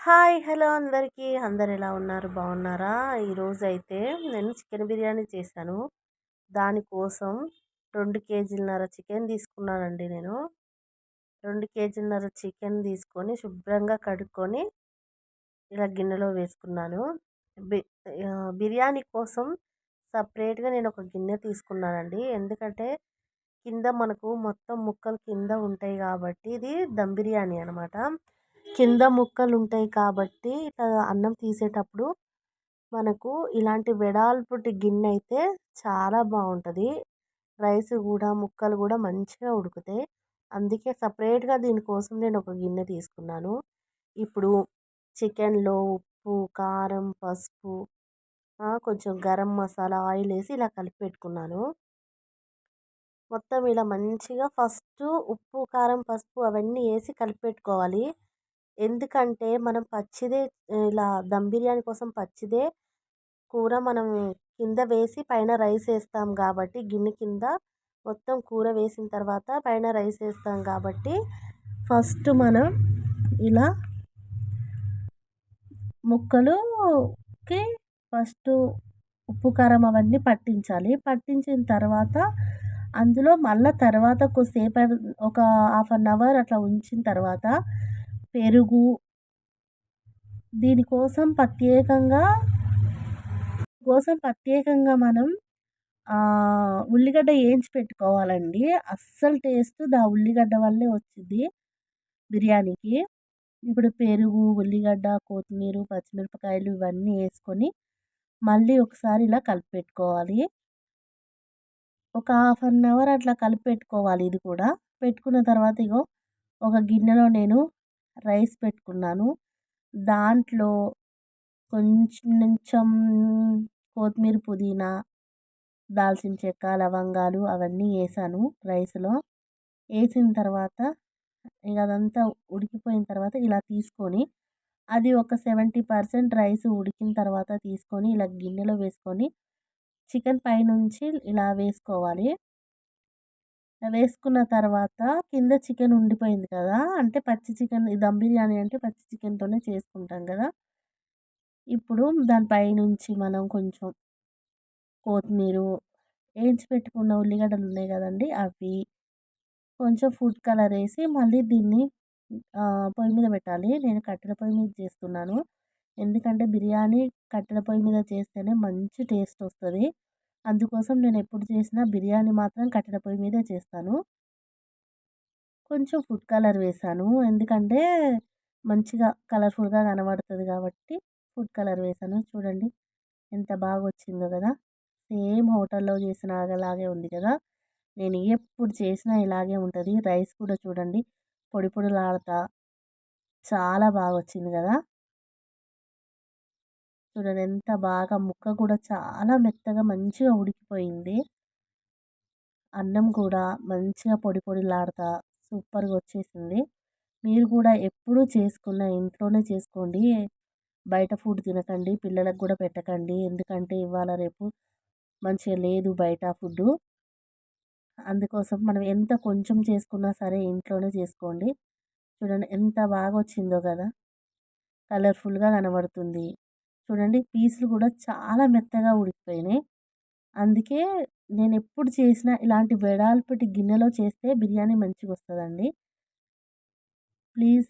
Hi! Hello అందరికీ. అందరు ఎలా ఉన్నారు? బాగున్నారా? ఈరోజైతే నేను చికెన్ బిర్యానీ చేశాను. దానికోసం 2 కేజీలన్నర చికెన్ తీసుకున్నానండి నేను. 2 కేజీలన్నర చికెన్ తీసుకొని శుభ్రంగా కడుక్కొని ఇలా గిన్నెలో వేసుకున్నాను. బి బిర్యానీ కోసం సపరేట్‌గా నేను ఒక గిన్నె తీసుకున్నానండి. ఎందుకంటే కింద మనకు మొత్తం ముక్కలు కింద ఉంటాయి కాబట్టి ఇది దమ్ బిర్యానీ అనమాట. కింద ముక్కలు ఉంటాయి కాబట్టి ఇట్లా అన్నం తీసేటప్పుడు మనకు ఇలాంటి వెడల్పుటి గిన్నె అయితే చాలా బాగుంటుంది. రైస్ కూడా ముక్కలు కూడా మంచిగా ఉడుకుతాయి. అందుకే సపరేట్‌గా దీనికోసం నేను ఒక గిన్నె తీసుకున్నాను. ఇప్పుడు చికెన్‌లో ఉప్పు, కారం, పసుపు, కొంచెం గరం మసాలా, ఆయిల్ వేసి ఇలా కలిపి పెట్టుకున్నాను. మొత్తం ఇలా మంచిగా ఫస్ట్ ఉప్పు, కారం, పసుపు అవన్నీ వేసి కలిపి పెట్టుకోవాలి. ఎందుకంటే మనం పచ్చిదే ఇలా దమ్ బిర్యానీ కోసం పచ్చిదే కూర మనం కింద వేసి పైన రైస్ వేస్తాం కాబట్టి గిన్నె కింద మొత్తం కూర వేసిన తర్వాత పైన రైస్ వేస్తాం కాబట్టి ఫస్ట్ మనం ఇలా ముక్కలుకి ఫస్ట్ ఉప్పు కారం అవన్నీ పట్టించాలి. పట్టించిన తర్వాత అందులో మళ్ళీ తర్వాత కొద్దిసేపు ఒక హాఫ్ అన్ అవర్ అట్లా ఉంచిన తర్వాత పెరుగు దీనికోసం ప్రత్యేకంగా మనం ఉల్లిగడ్డ వేయించి పెట్టుకోవాలండి. అస్సలు టేస్ట్ ఉల్లిగడ్డ వల్లే వచ్చింది బిర్యానీకి. ఇప్పుడు పెరుగు, ఉల్లిగడ్డ, కొత్తిమీర, పచ్చిమిరపకాయలు ఇవన్నీ వేసుకొని మళ్ళీ ఒకసారి ఇలా కలిపి పెట్టుకోవాలి. ఒక హాఫ్ అన్ అవర్ అట్లా కలిపి పెట్టుకోవాలి. ఇది కూడా పెట్టుకున్న తర్వాత ఒక గిన్నెలో నేను రైస్ పెట్టుకున్నాను. దాంట్లో కొంచెం కొత్తిమీర, పుదీనా, దాల్చిన చెక్క, లవంగాలు అవన్నీ వేసాను రైస్లో. వేసిన తర్వాత అదంతా ఉడికిపోయిన తర్వాత ఇలా తీసుకొని అది ఒక 70% రైస్ ఉడికిన తర్వాత తీసుకొని ఇలా గిన్నెలో వేసుకొని చికెన్ పైనుంచి ఇలా వేసుకోవాలి. వేసుకున్న తర్వాత కింద చికెన్ ఉండిపోయింది కదా, అంటే పచ్చి చికెన్, దమ్ బిర్యానీ అంటే పచ్చి చికెన్తోనే చేసుకుంటాం కదా. ఇప్పుడు దానిపై నుంచి మనం కొంచెం కొత్తిమీర, వేయించి పెట్టుకున్న ఉల్లిగడ్డలు ఉన్నాయి కదండి అవి, కొంచెం ఫుడ్ కలర్ వేసి మళ్ళీ దీన్ని పొయ్యి మీద పెట్టాలి. నేను కట్టెల పొయ్యి మీద చేస్తున్నాను. ఎందుకంటే బిర్యానీ కట్టెల పొయ్యి మీద చేస్తేనే మంచి టేస్ట్ వస్తుంది. అందుకోసం నేను ఎప్పుడు చేసినా బిర్యానీ మాత్రం కట్టెల పొయ్యి మీదే చేస్తాను. కొంచెం ఫుడ్ కలర్ వేసాను ఎందుకంటే మంచిగా కలర్ఫుల్గా కనబడుతుంది కాబట్టి ఫుడ్ కలర్ వేసాను. చూడండి ఎంత బాగా వచ్చిందో కదా, సేమ్ హోటల్లో చేసిన అలాగే ఉంది కదా. నేను ఎప్పుడు చేసినా ఇలాగే ఉంటుంది. రైస్ కూడా చూడండి పొడి పొడిలాడుతా చాలా బాగా వచ్చింది కదా. చూడండి ఎంత బాగా, ముక్క కూడా చాలా మెత్తగా మంచిగా ఉడికిపోయింది. అన్నం కూడా మంచిగా పొడి పొడిలాడుతా సూపర్గా వచ్చేసింది. మీరు కూడా ఎప్పుడు చేసుకున్న ఇంట్లోనే చేసుకోండి. బయట ఫుడ్ తినకండి, పిల్లలకు కూడా పెట్టకండి. ఎందుకంటే ఇవాళ రేపు మంచిగా లేదు బయట ఫుడ్డు. అందుకోసం మనం ఎంత కొంచెం చేసుకున్నా సరే ఇంట్లోనే చేసుకోండి. చూడండి ఎంత బాగా వచ్చిందో కదా, కలర్ఫుల్గా కనబడుతుంది. చూడండి పీసులు కూడా చాలా మెత్తగా ఉడికిపోయినాయి. అందుకే నేను ఎప్పుడు చేసినా ఇలాంటి వెడల్పటి గిన్నెలో చేస్తే బిర్యానీ మంచిగా వస్తుందండి. ప్లీజ్